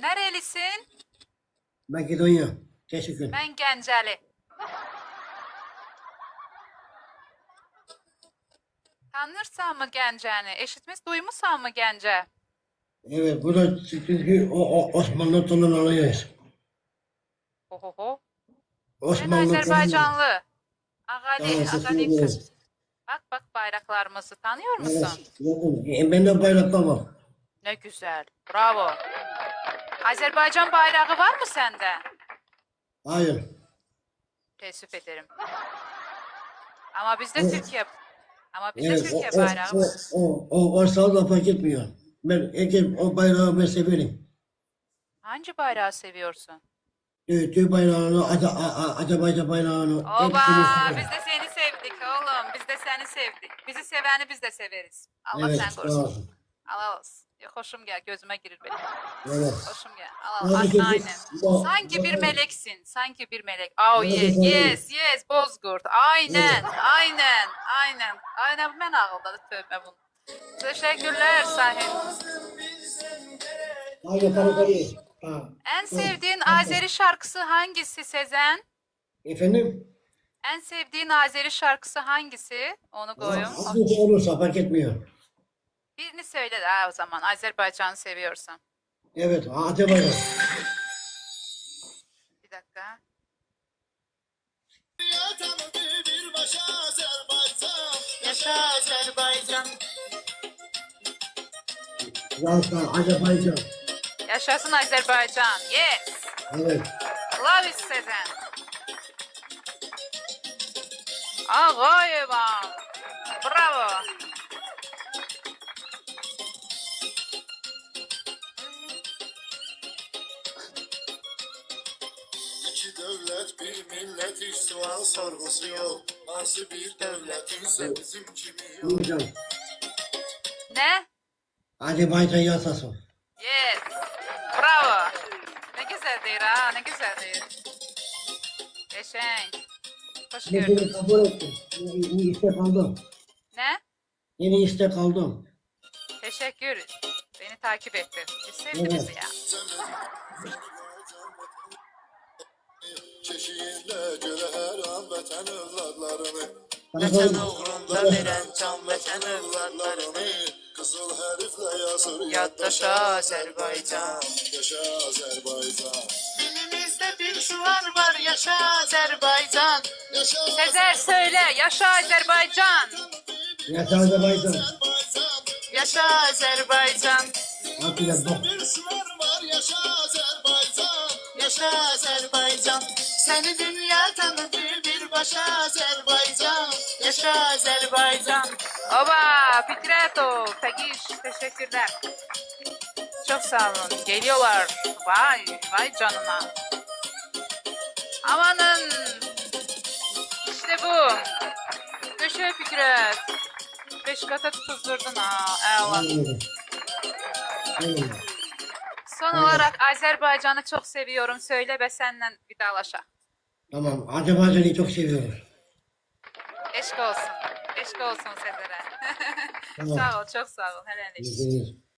Nerelisin? Makedonya. Teşekkür. Ben Gəncəli. Tanırsan mı Gəncəni? Eşitmiş, duymuşsan mı Gəncə? Evet, burada çünkü o Osmanlı tonunalıyız. Ohoho. Sen Osmanlı tonunalıyız. Azerbaycanlı. Ağali, Tamam, teşekkür ağalıyımsın. ederiz. Bak bayraklarımızı tanıyor musun? Evet, yakın. Ben de bayraklar var. Ne güzel. Bravo. Azerbaycan bayrağı var mı sende? Hayır. Teessüf ederim. Ama bizde Evet. Türkiye. Ama bizde Evet, Türkiye bayrağı var. o varsa da fark etmiyor. O bayrağı ben severim. Hangi bayrağı seviyorsun? Türk bayrağını, Azerbaycan bayrağını, Oba, hepsini biz de seni sevdik oğlum. Biz de seni sevdik. Bizi seveni biz de severiz. Allah Evet, sen sağ korusun. olsun. Allah olsun. Ya, hoşum gel, gözüme girir benim. Evet. Hoşum gel. Allah Hadi Allah, kızım, aynen. Sanki bir meleksin. Sanki bir melek. Oh Hadi yes, kızım. yes, Bozkurt. Aynen, Evet. aynen. Ben ağıldadı tövbe bunu. Teşekkürler Sahil. Haydi parayı. Ha. En sevdiğin Azeri şarkısı hangisi Sezen? Efendim? En sevdiğin Azeri şarkısı hangisi? Onu koyun. Hangisi olursa fark etmiyor. Birini söyle de o zaman. Azerbaycan'ı seviyorsan. Evet, Azerbaycan. Bir dakika. Yaşa Azerbaycan. Yazda Azerbaycan. Yaşasın Azerbaycan. Yes. Evet. Love it Sezen. Ağayıvam. Bravo. İki devlet, bir millet, hiç sual sorgusu yok. Nasıl bir devletinse bizim kimi yok. Hocam. Ne? Azerbaycan yasası. Yes. Bravo. Ne güzel değil ha. Ne güzel değil. Eşenk. Hoş Ben gördük. seni kabul ettim. Yeni istek aldım. Ne? Yeni istek aldım. Teşekkür. Beni takip ettin. Biz sevdiniz Evet. ya. Keşiğinle göre her an vətən övladlarını. Vətən uğrunda verən can vətən övladlarını. Qızıl hərflə yazır Yaddaşa Azerbaycan. Yaşa Azərbaycan. Dilimizde bir şuar var, yaşa Azerbaycan. Yaşa Sezer söyle, yaşa Azerbaycan. Yaşa Azerbaycan. Yaşa Azerbaycan. Hakikaten bak. Bir sular var yaşa Azərbaycan. Yaşa Azerbaycan. Seni dünya tanıdı bir başa Azerbaycan. Yaşa Azerbaycan. Oba, Fikretov, Tegiş, teşekkürler. Çok sağ olun. Geliyorlar. Vay canına. Amanın. İşte bu. Köşe Fikret. 5 kata tutuzdurdun ha. Eyvallah. Evet. Son olarak Azerbaycan'ı çok seviyorum. Söyle ve senden vidalaşa. Tamam, Azerbaycan'ı çok seviyoruz. Eşk olsun. Eşk olsun Sezer'e. Tamam. Sağ ol, çok sağ ol. Helal olsun. Görüşürüz.